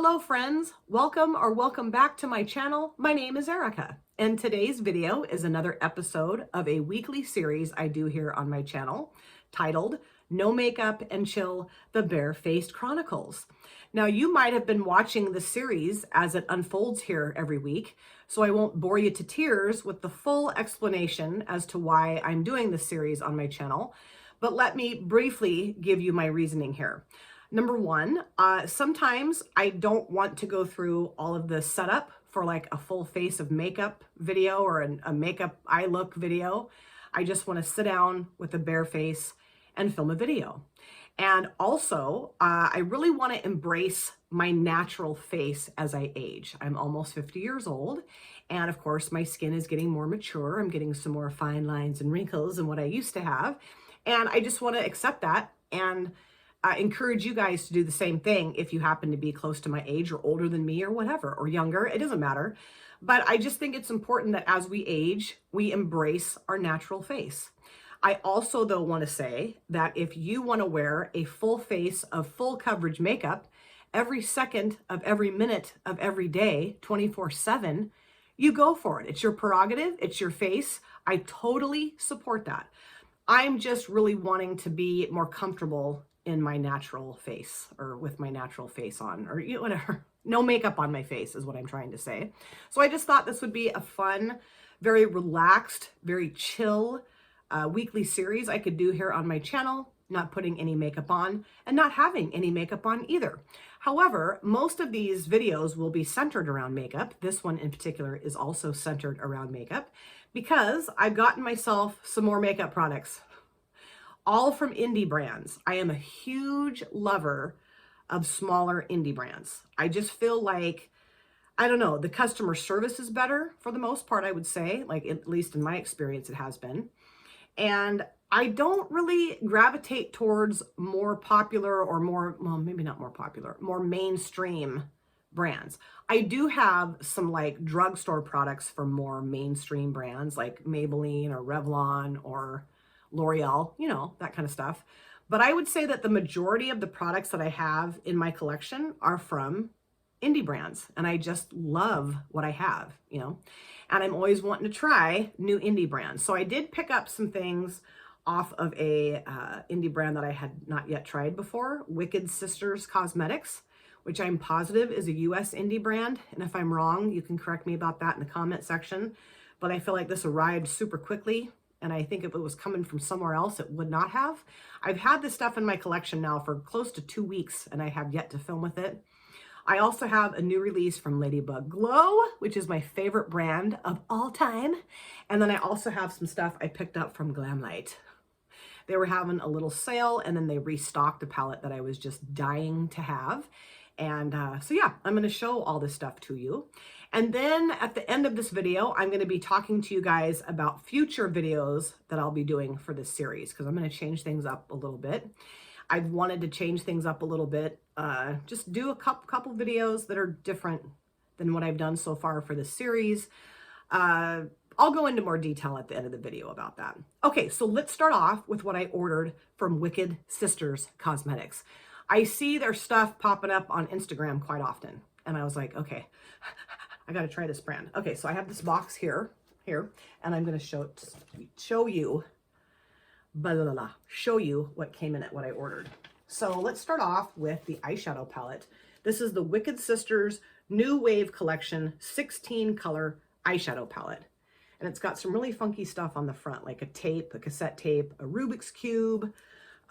Hello friends, welcome back to my channel. My name is Erica, and today's video is another episode of a weekly series I do here on my channel titled No Makeup and Chill, the Barefaced Chronicles. Now you might have been watching the series as it unfolds here every week, so I won't bore you to tears with the full explanation as to why I'm doing this series on my channel, but let me briefly give you my reasoning here. Number one, sometimes I don't want to go through all of the setup for like a full face of makeup video or a makeup eye look video. I just want to sit down with a bare face and film a video. And also, I really want to embrace my natural face as I age. I'm almost 50 years old. And of course, my skin is getting more mature. I'm getting some more fine lines and wrinkles than what I used to have. And I just want to accept that and encourage you guys to do the same thing if you happen to be close to my age or older than me or whatever, or younger, it doesn't matter. But I just think it's important that as we age, we embrace our natural face. I also, though, want to say that if you want to wear a full face of full coverage makeup every second of every minute of every day, 24/7, you go for it. It's your prerogative. It's your face. I totally support that. I'm just really wanting to be more comfortable in my natural face, or with my natural face on, or whatever. No makeup on my face is what I'm trying to say. So I just thought this would be a fun, very relaxed, very chill weekly series I could do here on my channel, not putting any makeup on and not having any makeup on either. However, most of these videos will be centered around makeup. This one in particular is also centered around makeup because I've gotten myself some more makeup products, all from indie brands. I am a huge lover of smaller indie brands. I just feel like, I don't know, the customer service is better for the most part, I would say, like at least in my experience, it has been. And I don't really gravitate towards more popular or more, well, maybe not more popular, more mainstream brands. I do have some like drugstore products for more mainstream brands like Maybelline or Revlon or L'Oreal, you know, that kind of stuff. But I would say that the majority of the products that I have in my collection are from indie brands. And I just love what I have, you know, and I'm always wanting to try new indie brands. So I did pick up some things off of a indie brand that I had not yet tried before, Wicked Sisters Cosmetics, which I'm positive is a US indie brand. And if I'm wrong, you can correct me about that in the comment section. But I feel like this arrived super quickly. And I think if it was coming from somewhere else, it would not have. I've had this stuff in my collection now for close to 2 weeks, and I have yet to film with it. I also have a new release from Ladybug Glow, which is my favorite brand of all time. And then I also have some stuff I picked up from Glamlight. They were having a little sale, and then they restocked a palette that I was just dying to have. And so yeah, I'm going to show all this stuff to you. And then at the end of this video, I'm going to be talking to you guys about future videos that I'll be doing for this series, because I'm going to change things up a little bit. I've wanted to change things up a little bit, just do a couple videos that are different than what I've done so far for this series. I'll go into more detail at the end of the video about that. Okay, so let's start off with what I ordered from Wicked Sisters Cosmetics. I see their stuff popping up on Instagram quite often, and I was like, okay, I got to try this brand. Okay, so I have this box here, and I'm going to show you what came in it, what I ordered. So let's start off with the eyeshadow palette. This is the Wicked Sisters New Wave Collection 16 color eyeshadow palette. And it's got some really funky stuff on the front, like a tape, a cassette tape, a Rubik's Cube.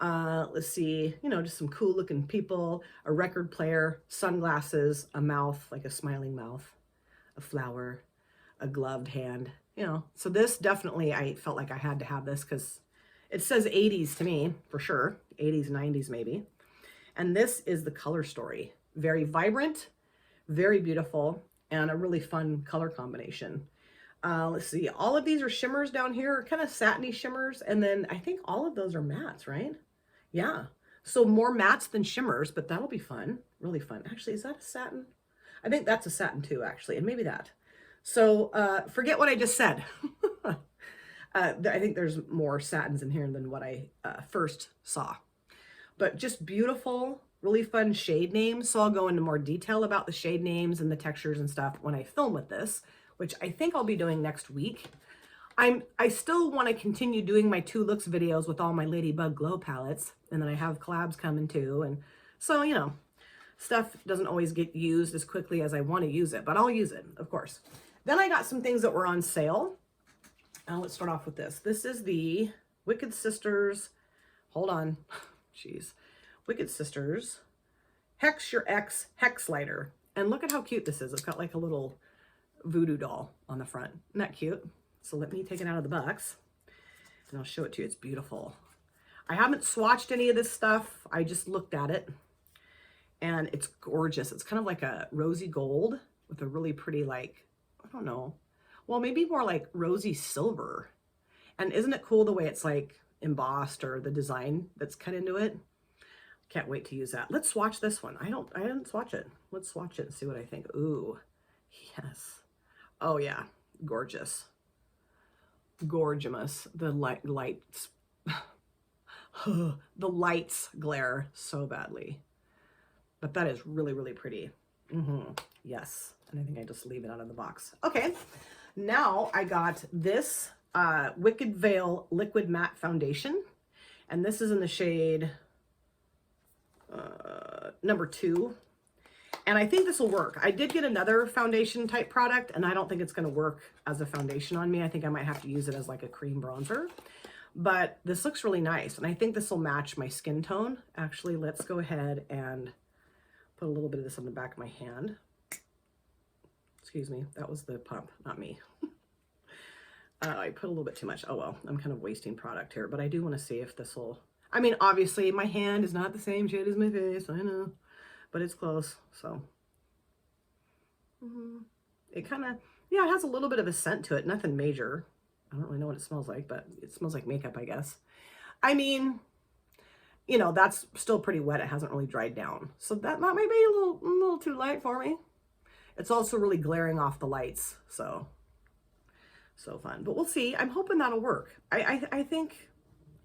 Let's see, you know, just some cool looking people, a record player, sunglasses, a mouth, like a smiling mouth, a flower, a gloved hand, you know. So this definitely, I felt like I had to have this because it says 80s to me, for sure. 80s, 90s maybe. And this is the color story. Very vibrant, very beautiful, and a really fun color combination. Let's see, all of these are shimmers down here, kind of satiny shimmers. And then I think all of those are mattes, right? Yeah. So more mattes than shimmers, but that'll be fun. Really fun. Actually, is that a satin? I think that's a satin too, actually. And maybe that. So forget what I just said. I think there's more satins in here than what I first saw. But just beautiful, really fun shade names. So I'll go into more detail about the shade names and the textures and stuff when I film with this, which I think I'll be doing next week. I still want to continue doing my 2 looks videos with all my Ladybug Glow palettes. And then I have collabs coming too. And so, you know, stuff doesn't always get used as quickly as I want to use it, but I'll use it, of course. Then I got some things that were on sale. Let's start off with this. This is the Wicked Sisters. Hold on. Jeez. Wicked Sisters Hex Your Ex Hex Lighter. And look at how cute this is. It's got like a little voodoo doll on the front. Isn't that cute? So let me take it out of the box and I'll show it to you. It's beautiful. I haven't swatched any of this stuff. I just looked at it and it's gorgeous. It's kind of like a rosy gold with a really pretty, like, I don't know. Well, maybe more like rosy silver. And isn't it cool the way it's like embossed, or the design that's cut into it? Can't wait to use that. Let's swatch this one. I didn't swatch it. Let's swatch it and see what I think. Ooh, yes. Oh yeah, gorgeous. Gorgeous. The lights, the lights glare so badly, but that is really, really pretty. Yes. And I think I just leave it out of the box. Okay. Now I got this Wicked Veil Liquid Matte Foundation, and this is in the shade number 2. And I think this will work. I did get another foundation type product, and I don't think it's going to work as a foundation on me. I think I might have to use it as like a cream bronzer. But this looks really nice, and I think this will match my skin tone. Actually, let's go ahead and put a little bit of this on the back of my hand. Excuse me, that was the pump, not me. I put a little bit too much. Oh well, I'm kind of wasting product here, but I do want to see if this will... I mean, obviously, my hand is not the same shade as my face, I know. But it's close, so. It kind of, yeah, it has a little bit of a scent to it. Nothing major. I don't really know what it smells like, but it smells like makeup, I guess. I mean, you know, that's still pretty wet. It hasn't really dried down. So that might be a little too light for me. It's also really glaring off the lights, so fun. But we'll see. I'm hoping that'll work. I think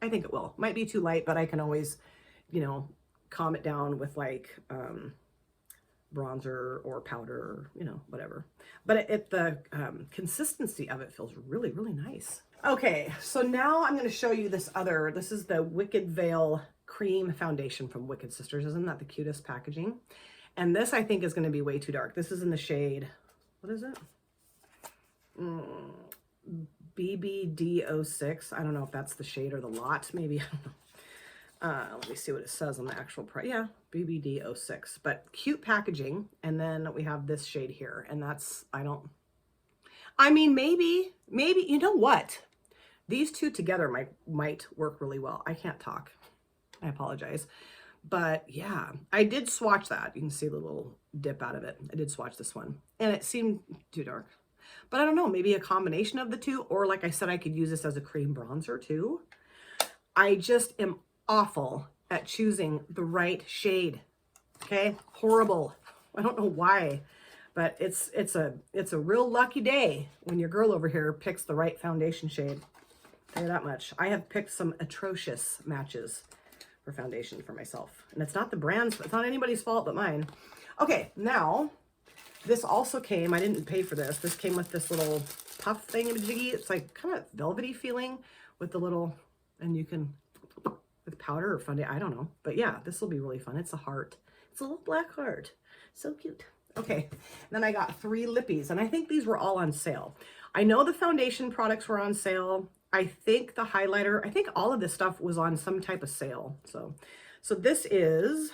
it will. Might be too light, but I can always, you know, calm it down with like bronzer or powder, you know, whatever. But the consistency of it feels really, really nice. Okay, so now I'm going to show you this is the Wicked Veil Cream Foundation from Wicked Sisters. Isn't that the cutest packaging? And this I think is going to be way too dark. This is in the shade, what is it? BBD06. I don't know if that's the shade or the lot, maybe. I don't know. Let me see what it says on the actual price. Yeah, BBD06, but cute packaging. And then we have this shade here, and that's, I mean, maybe, you know what? These two together might work really well. I can't talk. I apologize. But yeah, I did swatch that. You can see the little dip out of it. I did swatch this one, and it seemed too dark. But I don't know, maybe a combination of the two, or like I said, I could use this as a cream bronzer too. I just am awful at choosing the right shade. Okay, horrible. I don't know why, but it's a real lucky day when your girl over here picks the right foundation shade. I'll tell you that much. I have picked some atrocious matches for foundation for myself, and it's not the brand's, it's not anybody's fault but mine. Okay, now this also came, I didn't pay for this. This came with this little puff thingamajiggy. It's like kind of velvety feeling with the little, and you can, with powder or foundation, I don't know. But yeah, this will be really fun. It's a heart. It's a little black heart. So cute. Okay, then I got 3 lippies, and I think these were all on sale. I know the foundation products were on sale. I think the highlighter, I think all of this stuff was on some type of sale. So this is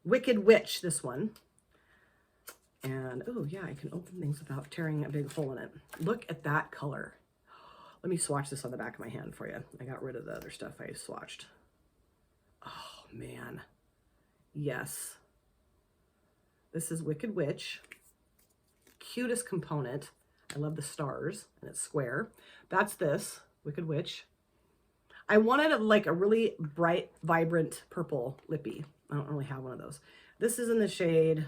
Wicked Witch, this one. And, oh yeah, I can open things without tearing a big hole in it. Look at that color. Let me swatch this on the back of my hand for you. I got rid of the other stuff I swatched. Oh, man. Yes. This is Wicked Witch. Cutest component. I love the stars, and it's square. That's this, Wicked Witch. I wanted like a really bright, vibrant purple lippy. I don't really have one of those. This is in the shade...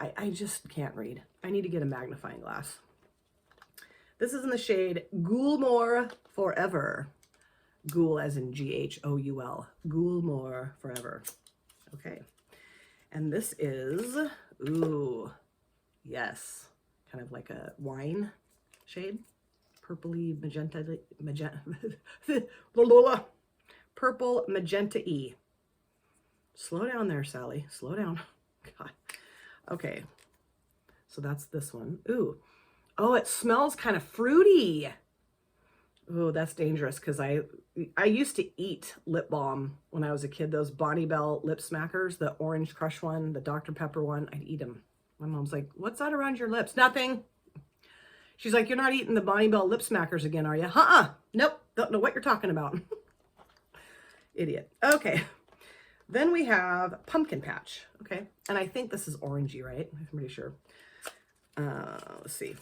I just can't read. I need to get a magnifying glass. This is in the shade Ghoul More Forever. Ghoul as in Ghoul. Ghoul More Forever. Okay. And this is, ooh, yes, kind of like a wine shade. Purpley magenta, purple magenta-y. Slow down there, Sally. Slow down. God. Okay. So that's this one. Ooh. Oh, it smells kind of fruity. Oh, that's dangerous because I used to eat lip balm when I was a kid. Those Bonnie Bell lip smackers, the orange crush one, the Dr. Pepper one, I'd eat them. My mom's like, what's that around your lips? Nothing. She's like, you're not eating the Bonnie Bell lip smackers again, are you? Uh-uh. Nope. Don't know what you're talking about. Idiot. Okay. Then we have Pumpkin Patch. Okay. And I think this is orangey, right? I'm pretty sure. Let's see.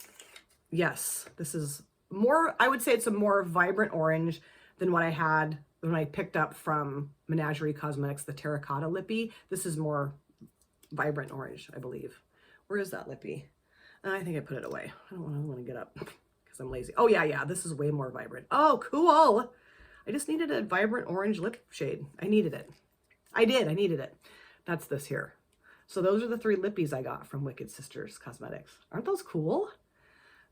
Yes, this is more, I would say it's a more vibrant orange than what I had when I picked up from Menagerie Cosmetics, the Terracotta Lippy. This is more vibrant orange, I believe. Where is that lippy? I think I put it away. I don't want to get up because I'm lazy. Oh, yeah. This is way more vibrant. Oh, cool. I just needed a vibrant orange lip shade. I needed it. I needed it. That's this here. So those are the 3 lippies I got from Wicked Sisters Cosmetics. Aren't those cool?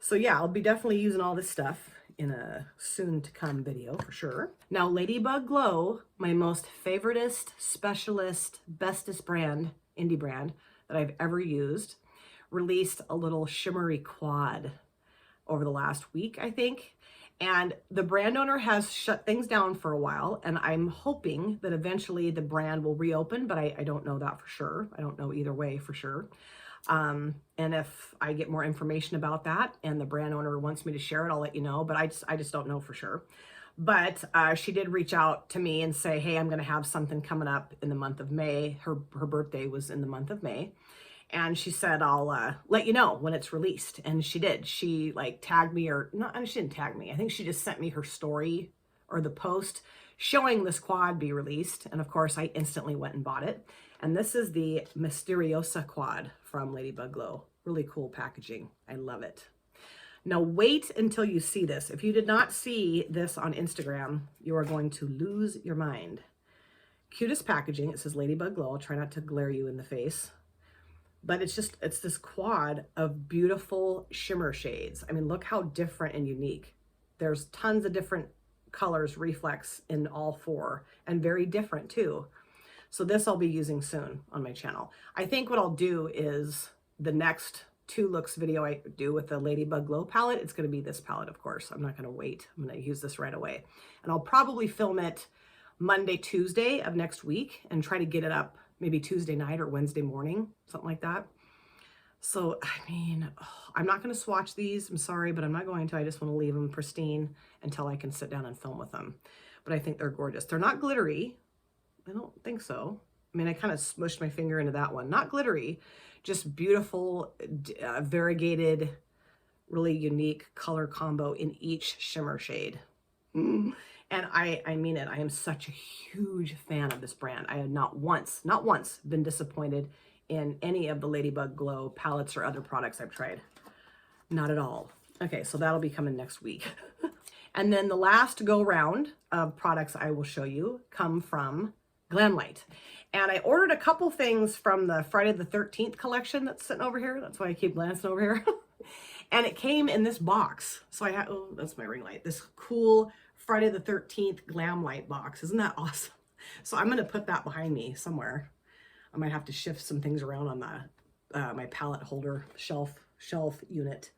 So yeah, I'll be definitely using all this stuff in a soon to come video for sure. Now, Ladybug Glow, my most favoritist, specialist, bestest brand, indie brand that I've ever used, released a little shimmery quad over the last week, I think. And the brand owner has shut things down for a while, and I'm hoping that eventually the brand will reopen, but I don't know that for sure. I don't know either way for sure. And if I get more information about that and the brand owner wants me to share it, I'll let you know, but I just don't know for sure. But she did reach out to me and say, hey, I'm going to have something coming up in the month of May. Her birthday was in the month of May. And she said, I'll let you know when it's released. And she did. She like tagged me, or not, she didn't tag me. I think she just sent me her story or the post showing this quad be released. And of course, I instantly went and bought it. And this is the Mysteriosa quad from Ladybug Glow. Really cool packaging. I love it. Now wait until you see this. If you did not see this on Instagram, you are going to lose your mind. Cutest packaging. It says Ladybug Glow. I'll try not to glare you in the face. But it's this quad of beautiful shimmer shades. I mean, look how different and unique. There's tons of different colors reflex in all 4 and very different too. So this I'll be using soon on my channel. I think what I'll do is the next 2 looks video I do with the Ladybug Glow palette, it's going to be this palette, of course. I'm not going to wait. I'm going to use this right away. And I'll probably film it Monday, Tuesday of next week and try to get it up maybe Tuesday night or Wednesday morning, something like that. So, I mean, I'm not going to swatch these. I'm sorry, but I'm not going to. I just want to leave them pristine until I can sit down and film with them. But I think they're gorgeous. They're not glittery. I don't think so. I mean, I kind of smushed my finger into that one. Not glittery, just beautiful, variegated, really unique color combo in each shimmer shade. And I mean it. I am such a huge fan of this brand. I have not once been disappointed in any of the Ladybug Glow palettes or other products I've tried. Not at all. Okay, so that'll be coming next week. And then the last go round of products I will show you come from Glamlight. And I ordered a couple things from the Friday the 13th collection that's sitting over here. That's why I keep glancing over here. And it came in this box. So I had, oh, that's my ring light. This cool Friday the 13th Glamlight box. Isn't that awesome? So I'm going to put that behind me somewhere. I might have to shift some things around on the my palette holder shelf unit.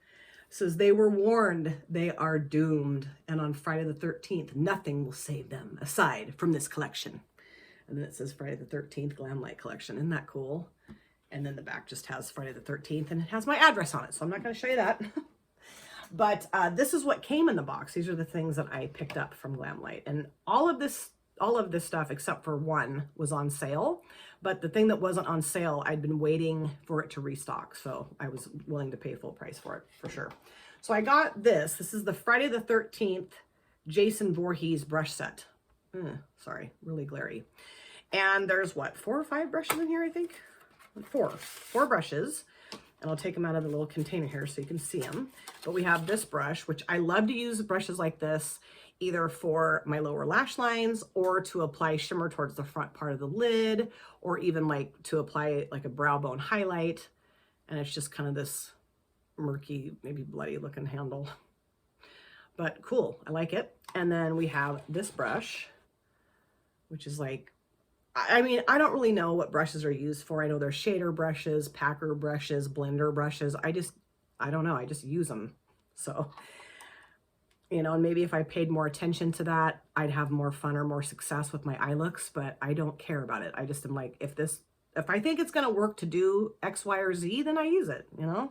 It says, they were warned, they are doomed. And on Friday the 13th, nothing will save them aside from this collection. And then it says Friday the 13th Glamlight collection. Isn't that cool? And then the back just has Friday the 13th and it has my address on it. So I'm not going to show you that. But this is what came in the box. These are the things that I picked up from Glamlight. And all of this stuff, except for one, was on sale. But the thing that wasn't on sale, I'd been waiting for it to restock. So I was willing to pay full price for it, for sure. So I got this. This is the Friday the 13th Jason Voorhees brush set. Sorry, really glary. And there's what, 4 or 5 brushes in here, I think? Four brushes. And I'll take them out of the little container here so you can see them. But we have this brush, which I love to use brushes like this, either for my lower lash lines or to apply shimmer towards the front part of the lid, or even like to apply like a brow bone highlight. And it's just kind of this murky, maybe bloody looking handle. But cool, I like it. And then we have this brush, which is like, I mean, I don't really know what brushes are used for. I know there's shader brushes, packer brushes, blender brushes. I don't know, I just use them. So, you know, and maybe if I paid more attention to that, I'd have more fun or more success with my eye looks, but I don't care about it. I just am like, if I think it's going to work to do X, Y, or Z, then I use it, you know?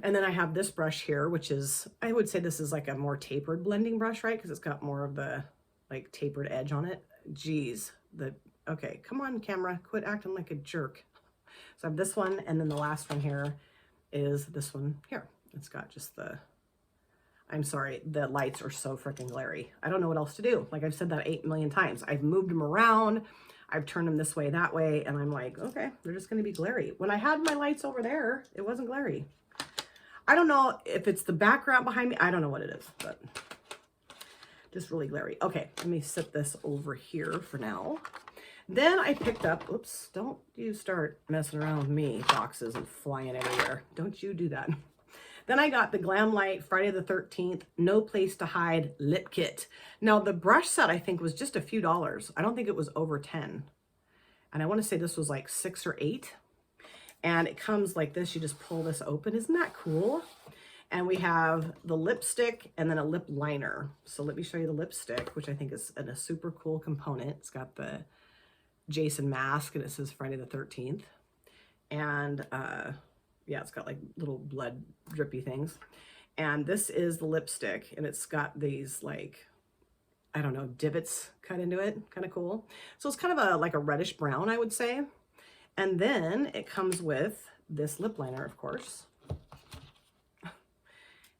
And then I have this brush here, which is, I would say this is like a more tapered blending brush, right? Because it's got more of the like tapered edge on it. Geez, okay, come on camera, quit acting like a jerk. So I have this one, and then the last one here is this one here. It's got just I'm sorry, the lights are so freaking glary. I don't know what else to do. Like I've said that 8 million times. I've moved them around. I've turned them this way, that way, and I'm like, okay, they're just going to be glary. When I had my lights over there, it wasn't glary. I don't know if it's the background behind me. I don't know what it is, but just really glary. Okay, let me set this over here for now. Then I picked up, oops, don't you start messing around with me, boxes and flying everywhere. Don't you do that. Then I got the Glam Light Friday the 13th No Place to Hide Lip Kit. Now the brush set I think was just a few dollars. I don't think it was over 10. And I want to say this was like 6 or 8. And it comes like this. You just pull this open. Isn't that cool? And we have the lipstick and then a lip liner. So let me show you the lipstick, which I think is a super cool component. It's got the Jason mask and it says Friday the 13th. And yeah, it's got like little blood drippy things. And this is the lipstick, and it's got these like, I don't know, divots cut into it. Kind of cool. So it's kind of like a reddish brown, I would say. And then it comes with this lip liner, of course.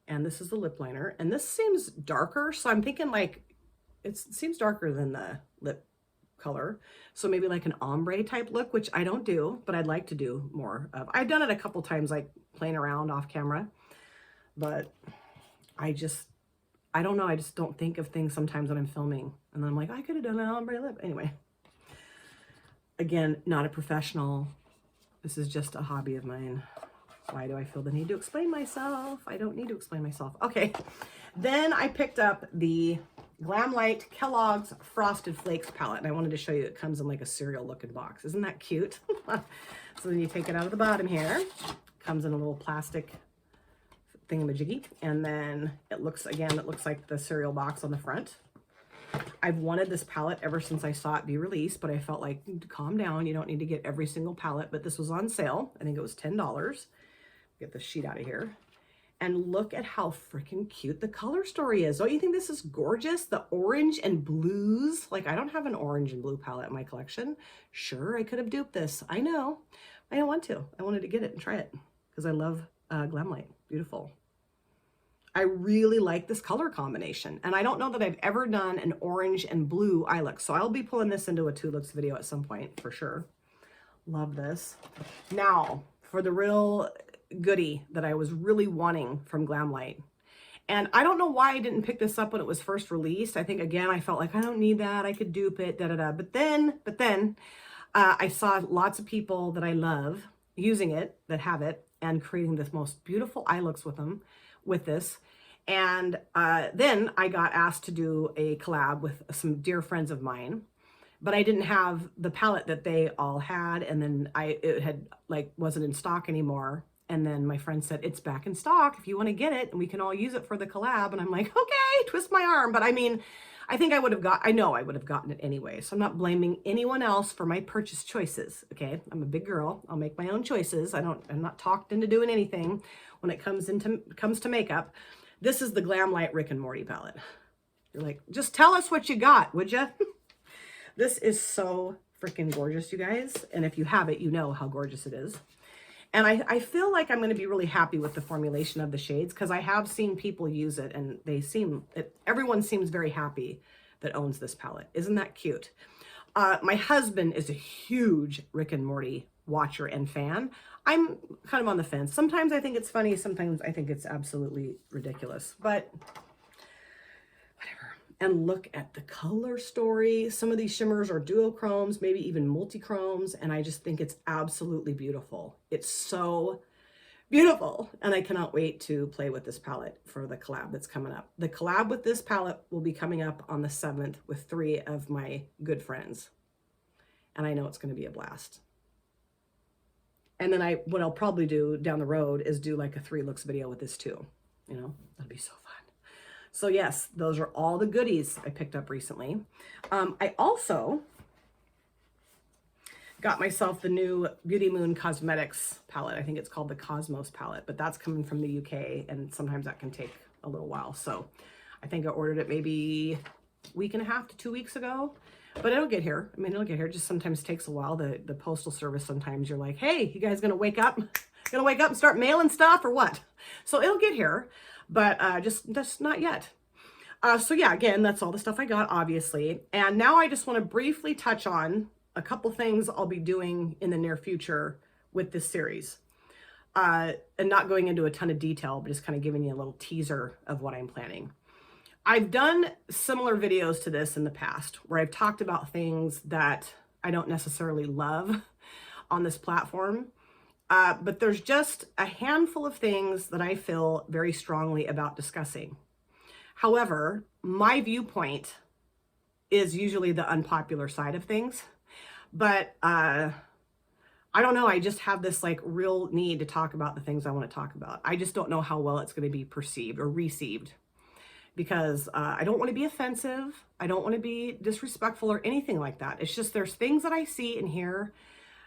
And this is the lip liner. And this seems darker. So I'm thinking like, it seems darker than the lip color. So maybe like an ombre type look, which I don't do, but I'd like to do more of. I've done it a couple times, like playing around off camera, but I don't know. I just don't think of things sometimes when I'm filming. And then I'm like, I could have done an ombre lip. Anyway, again, not a professional. This is just a hobby of mine. Why do I feel the need to explain myself? I don't need to explain myself. Okay. Then I picked up the Glam Light Kellogg's Frosted Flakes palette. And I wanted to show you it comes in like a cereal looking box. Isn't that cute? So then you take it out of the bottom here. Comes in a little plastic thingamajiggy. And then it looks like the cereal box on the front. I've wanted this palette ever since I saw it be released, but I felt like, calm down. You don't need to get every single palette, but this was on sale. I think it was $10. Get the sheet out of here. And look at how freaking cute the color story is. Don't you think this is gorgeous? The orange and blues. Like, I don't have an orange and blue palette in my collection. Sure, I could have duped this. I know. I don't want to. I wanted to get it and try it because I love Glam Light. Beautiful. I really like this color combination. And I don't know that I've ever done an orange and blue eye look. So I'll be pulling this into a 2 looks video at some point for sure. Love this. Now, for the real goodie that I was really wanting from Glam Light. And I don't know why I didn't pick this up when it was first released. I think, again, I felt like I don't need that. I could dupe it, da-da-da. But then I saw lots of people that I love using it, that have it, and creating the most beautiful eye looks with this. And then I got asked to do a collab with some dear friends of mine. But I didn't have the palette that they all had. And then it had like wasn't in stock anymore. And then my friend said, it's back in stock if you want to get it and we can all use it for the collab. And I'm like, okay, twist my arm. But I mean, I think I know I would have gotten it anyway. So I'm not blaming anyone else for my purchase choices. Okay. I'm a big girl. I'll make my own choices. I'm not talked into doing anything when it comes to makeup. This is the Glam Light Rick and Morty palette. You're like, just tell us what you got, would you? This is so freaking gorgeous, you guys. And if you have it, you know how gorgeous it is. And I feel like I'm going to be really happy with the formulation of the shades because I have seen people use it and everyone seems very happy that owns this palette. Isn't that cute? My husband is a huge Rick and Morty watcher and fan. I'm kind of on the fence. Sometimes I think it's funny. Sometimes I think it's absolutely ridiculous, but whatever. And look at the color story. Some of these shimmers are duochromes, maybe even multi-chromes. And I just think it's absolutely beautiful. It's so beautiful. And I cannot wait to play with this palette for the collab that's coming up. The collab with this palette will be coming up on the 7th with 3 of my good friends. And I know it's going to be a blast. And then what I'll probably do down the road is do like a 3 looks video with this too. You know, that'd be so fun. So yes, those are all the goodies I picked up recently. I also got myself the new Beauty Moon Cosmetics palette. I think it's called the Cosmos palette, but that's coming from the UK, and sometimes that can take a little while. So I think I ordered it maybe a week and a half to 2 weeks ago, but it'll get here. I mean, it'll get here. It just sometimes takes a while. The postal service, sometimes you're like, hey, you guys gonna wake up? Gonna wake up and start mailing stuff or what? So it'll get here, but just not yet. So yeah, again, that's all the stuff I got, obviously. And now I just want to briefly touch on a couple things I'll be doing in the near future with this series. And not going into a ton of detail, but just kind of giving you a little teaser of what I'm planning. I've done similar videos to this in the past where I've talked about things that I don't necessarily love on this platform. But there's just a handful of things that I feel very strongly about discussing. However, my viewpoint is usually the unpopular side of things. But I don't know, I just have this like real need to talk about the things I want to talk about. I just don't know how well it's going to be perceived or received, because I don't want to be offensive. I don't want to be disrespectful or anything like that. It's just there's things that I see and hear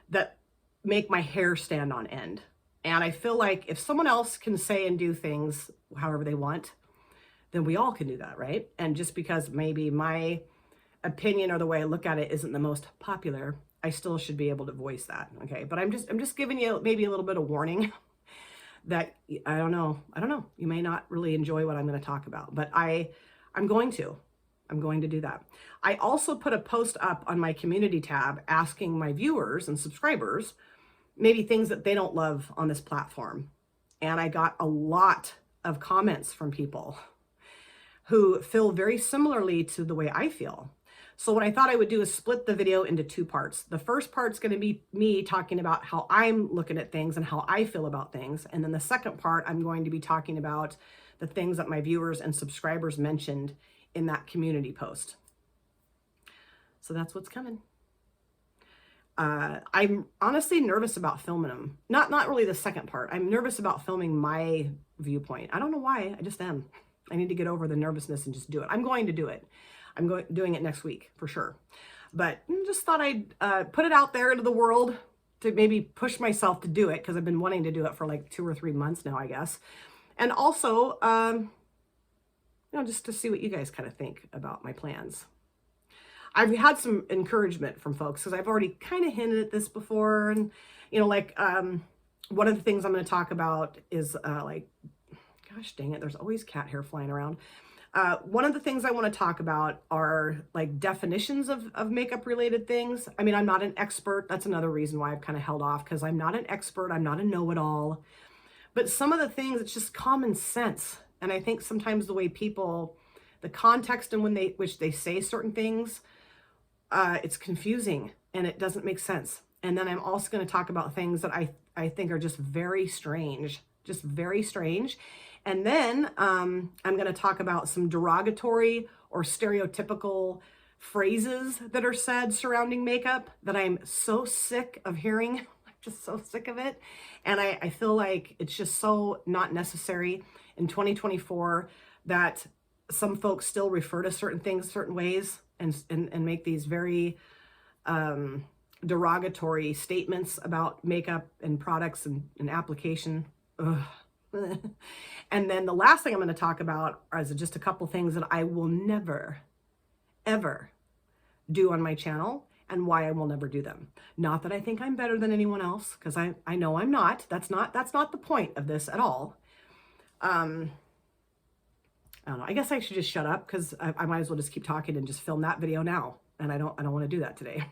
that make my hair stand on end. And I feel like if someone else can say and do things however they want, then we all can do that, right? And just because maybe my opinion or the way I look at it isn't the most popular, I still should be able to voice that, okay? But I'm just giving you maybe a little bit of warning that I don't know. You may not really enjoy what I'm going to talk about, but I'm going to do that. I also put a post up on my community tab asking my viewers and subscribers maybe things that they don't love on this platform. And I got a lot of comments from people who feel very similarly to the way I feel. So what I thought I would do is split the video into 2 parts. The first part's going to be me talking about how I'm looking at things and how I feel about things. And then the second part, I'm going to be talking about the things that my viewers and subscribers mentioned in that community post. So that's what's coming. I'm honestly nervous about filming them. Not really the second part. I'm nervous about filming my viewpoint. I don't know why, I just am. I need to get over the nervousness and just do it. I'm going to do it. I'm doing it next week for sure. But just thought I'd put it out there into the world to maybe push myself to do it, because I've been wanting to do it for like 2 or 3 months now, I guess. And also, just to see what you guys kind of think about my plans. I've had some encouragement from folks because I've already kind of hinted at this before. And, one of the things I'm going to talk about is gosh dang it, there's always cat hair flying around. One of the things I want to talk about are like definitions of makeup related things. I mean, I'm not an expert. That's another reason why I've kind of held off, because I'm not an expert. I'm not a know-it-all. But some of the things, it's just common sense. And I think sometimes the way people, the context in which they say certain things, it's confusing and it doesn't make sense. And then I'm also going to talk about things that I think are just very strange. And then I'm going to talk about some derogatory or stereotypical phrases that are said surrounding makeup that I'm so sick of hearing. I'm just so sick of it. And I feel like it's just so not necessary in 2024 that some folks still refer to certain things certain ways and make these very derogatory statements about makeup and products and application. Ugh. And then the last thing I'm going to talk about is just a couple things that I will never, ever do on my channel and why I will never do them. Not that I think I'm better than anyone else, because I know I'm not. That's not the point of this at all. I don't know. I guess I should just shut up, because I might as well just keep talking and just film that video now. and I don't want to do that today.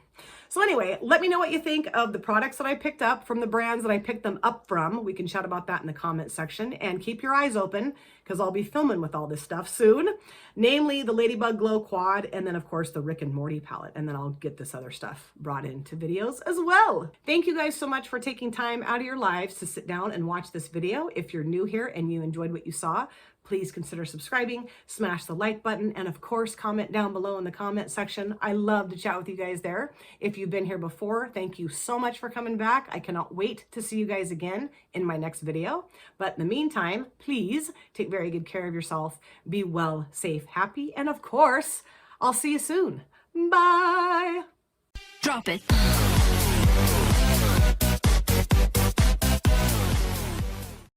So anyway, let me know what you think of the products that I picked up from the brands that I picked them up from. We can chat about that in the comment section, and keep your eyes open because I'll be filming with all this stuff soon, namely the Ladybug Glow Quad, and then of course the Rick and Morty palette, and then I'll get this other stuff brought into videos as well. Thank you guys so much for taking time out of your lives to sit down and watch this video. If you're new here and you enjoyed what you saw, please consider subscribing, smash the like button, and of course, comment down below in the comment section. I love to chat with you guys there. If you've been here before, thank you so much for coming back. I cannot wait to see you guys again in my next video. But in the meantime, please take very good care of yourself. Be well, safe, happy, and of course, I'll see you soon. Bye. Drop it.